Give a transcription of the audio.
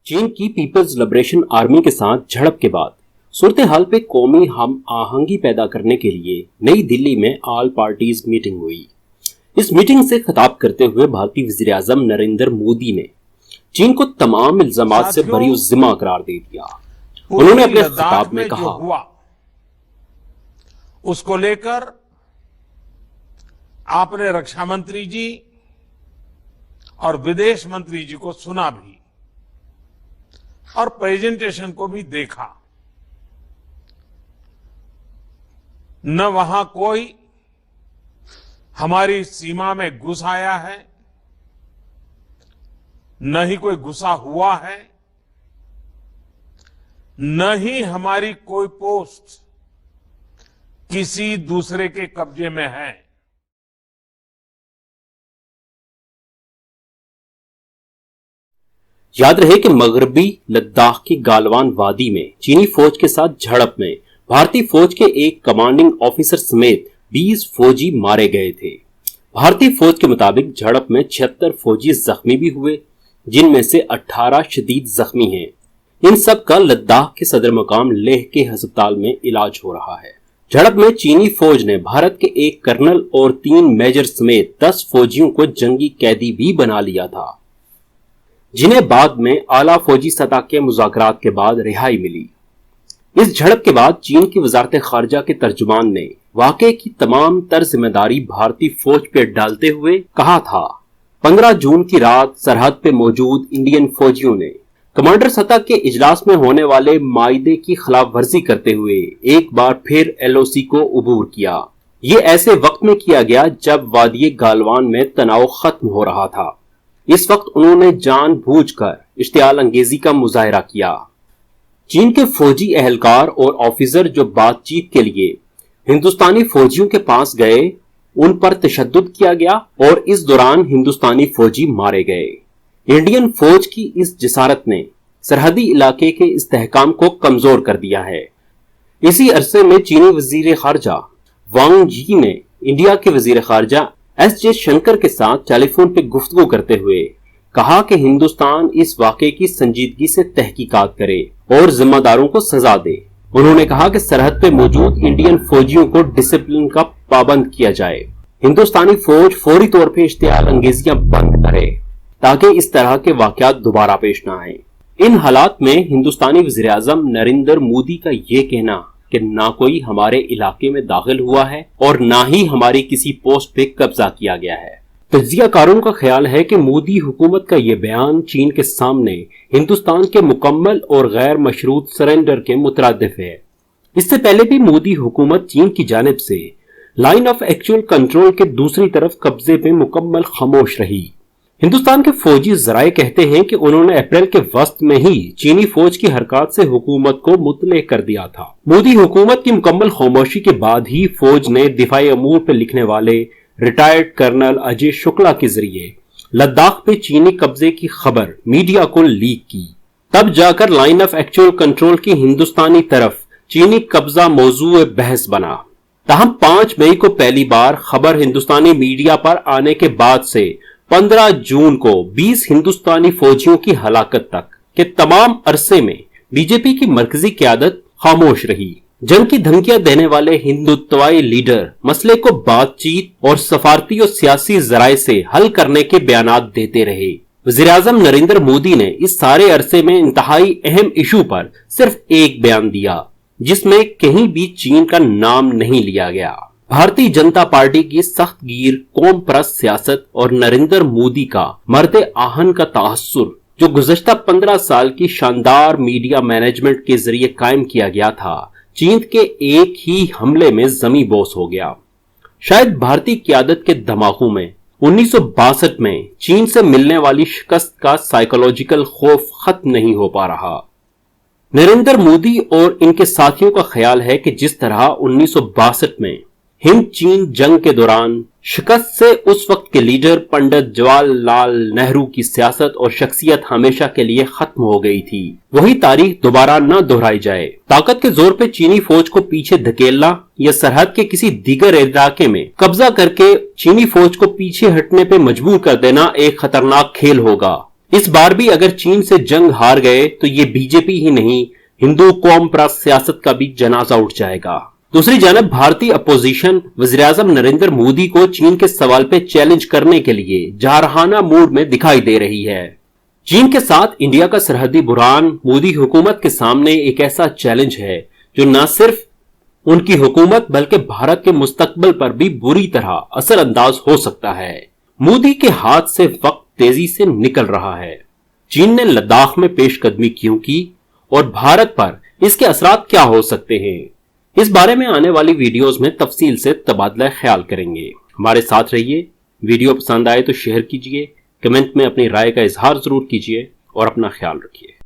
चीन की peoples liberation army के साथ झड़प के बाद सूरत हाल पे कौमी हम आहंगी पैदा करने के लिए नई दिल्ली में ऑल पार्टीज मीटिंग हुई। इस मीटिंग से खिताब करते हुए भारतीय वज़ीर आज़म नरेंद्र मोदी ने चीन को तमाम इल्जामात से बरी जिम्मा करार दे दिया। उन्होंने अपने खिताब में कहा, उसको लेकर आपने रक्षा मंत्री जी और विदेश मंत्री जी को सुना भी और प्रेजेंटेशन को भी देखा। न वहां कोई हमारी सीमा में घुस आया है, न ही कोई घुसा हुआ है, न ही हमारी कोई पोस्ट किसी दूसरे के कब्जे में है। याद रहे कि मगरबी लद्दाख की गालवान वादी में चीनी फौज के साथ झड़प में भारतीय फौज के एक कमांडिंग ऑफिसर समेत 20 फौजी मारे गए थे। भारतीय फौज के मुताबिक झड़प में 76 फौजी जख्मी भी हुए, जिनमें से 18 शदीद जख्मी हैं। इन सब का लद्दाख के सदर मकाम लेह के अस्पताल में इलाज हो रहा है। झड़प में चीनी फौज ने भारत के एक कर्नल और 3 मेजर समेत 10 फौजियों को जंगी कैदी भी बना लिया था, जिन्हें बाद में आला फौजी सतह के मुज़ाकरात के बाद रिहाई मिली। इस झड़प के बाद चीन की वजारत खारजा के तर्जुमान ने वाक़े की तमाम तर जिम्मेदारी भारतीय फौज पर डालते हुए कहा था, 15 जून की रात सरहद पे मौजूद इंडियन फौजियों ने कमांडर सतह के इजलास में होने वाले मायदे की खिलाफ वर्जी करते हुए एक बार फिर LOC को उबूर किया। ये ऐसे वक्त में किया गया जब वादी गालवान में तनाव खत्म हो रहा था। इस वक्त उन्होंने जानबूझकर इश्तियाल अंगेजी का मुजाहरा किया। चीन के फौजी एहलकार और ऑफिसर जो बातचीत के लिए हिंदुस्तानी फौजियों के पास गए, उन पर तशद्दुद किया गया और इस दौरान हिंदुस्तानी फौजी मारे गए। इंडियन फौज की इस जिसारत ने सरहदी इलाके के इस्तेहकाम को कमजोर कर दिया है। इसी अरसे में चीनी वजीर खारजा वांग यी ने इंडिया के वजीर खारजा S जयशंकर के साथ टेलीफोन पे गुफ्तगू करते हुए कहा कि हिंदुस्तान इस वाक़े की संजीदगी से तहकीकात करे और जिम्मेदारों को सजा दे। उन्होंने कहा कि सरहद पे मौजूद इंडियन फौजियों को डिसिप्लिन का पाबंद किया जाए। हिंदुस्तानी फौज फौरी तौर पे इश्तियाल अंगेजियां बंद करे ताकि इस तरह के वाकयात दोबारा पेश न आए। इन हालात में हिंदुस्तानी वज़ीर आज़म नरेंद्र मोदी का ये कहना कि ना कोई हमारे इलाके में दाखिल हुआ है और ना ही हमारी किसी पोस्ट पे कब्जा किया गया है। तज्जियाकारों का ख्याल है कि मोदी हुकूमत का ये बयान चीन के सामने हिंदुस्तान के मुकम्मल और गैर मशरूत सरेंडर के मुतरादिफ है। इससे पहले भी मोदी हुकूमत चीन की जानिब से लाइन ऑफ एक्चुअल कंट्रोल के दूसरी तरफ कब्जे पे मुकम्मल खामोश रही। हिंदुस्तान के फौजी जराए कहते हैं कि उन्होंने अप्रैल के वस्त में ही चीनी फौज की हरकत से हुकूमत को मुतले कर दिया था। मोदी हुकूमत की मुकम्मल खामोशी के बाद ही फौज ने दिफाई अमूर पर लिखने वाले रिटायर्ड कर्नल अजय शुक्ला के जरिए लद्दाख पे चीनी कब्जे की खबर मीडिया को लीक की। तब जाकर लाइन ऑफ एक्चुअल कंट्रोल की हिंदुस्तानी तरफ चीनी कब्जा मौजू बहस बना। तहम 5 मई को पहली बार खबर हिंदुस्तानी मीडिया पर आने के बाद से 15 जून को 20 हिंदुस्तानी फौजियों की हलाकत तक के तमाम अरसे में बीजेपी की मरकजी क़यादत खामोश रही। जंग की धमकियां देने वाले हिंदुत्वाई लीडर मसले को बातचीत और सफारती और सियासी जराए से हल करने के बयानात देते रहे। वज़ीर आज़म नरेंद्र मोदी ने इस सारे अरसे में इंतहाई अहम इशू पर सिर्फ एक बयान दिया, जिसमें कहीं भी चीन का नाम नहीं लिया गया। भारतीय जनता पार्टी की सख्त गिर कौम परस्त सियासत और नरेंद्र मोदी का मर्द आहन का तासुर जो गुज़श्ता 15 साल की शानदार मीडिया मैनेजमेंट के जरिए कायम किया गया था, चीन के एक ही हमले में जमी बोस हो गया। शायद भारतीय क़यादत के दिमागों में 1962 में चीन से मिलने वाली शिकस्त का साइकोलॉजिकल खौफ खत्म नहीं हो पा रहा। नरेंद्र मोदी और इनके साथियों का ख्याल है कि जिस तरह 1962 में हिंद चीन जंग के दौरान शिकस्त से उस वक्त के लीडर पंडित जवाहरलाल नेहरू की सियासत और शख्सियत हमेशा के लिए खत्म हो गई थी, वही तारीख दोबारा न दोहराई जाए। ताकत के जोर पे चीनी फौज को पीछे धकेलना या सरहद के किसी दीगर इलाके में कब्जा करके चीनी फौज को पीछे हटने पे मजबूर कर देना एक खतरनाक खेल होगा। इस बार भी अगर चीन से जंग हार गए तो ये बीजेपी ही नहीं, हिंदू कौम परस्त सियासत का भी जनाजा उठ जाएगा। दूसरी जानब भारतीय अपोजिशन वज़ीर-ए-आज़म नरेंद्र मोदी को चीन के सवाल पे चैलेंज करने के लिए जारहाना मूड में दिखाई दे रही है। चीन के साथ इंडिया का सरहदी बुरान मोदी हुकूमत के सामने एक ऐसा चैलेंज है जो न सिर्फ उनकी हुकूमत बल्कि भारत के मुस्तकबिल पर भी बुरी तरह असरअंदाज हो सकता है। मोदी के हाथ से वक्त तेजी से निकल रहा है। चीन ने लद्दाख में पेशकदमी क्यों की और भारत पर इसके असरात क्या हो सकते हैं, इस बारे में आने वाली वीडियोस में तफसील से तबादला ख्याल करेंगे। हमारे साथ रहिए। वीडियो पसंद आए तो शेयर कीजिए, कमेंट में अपनी राय का इजहार जरूर कीजिए और अपना ख्याल रखिए।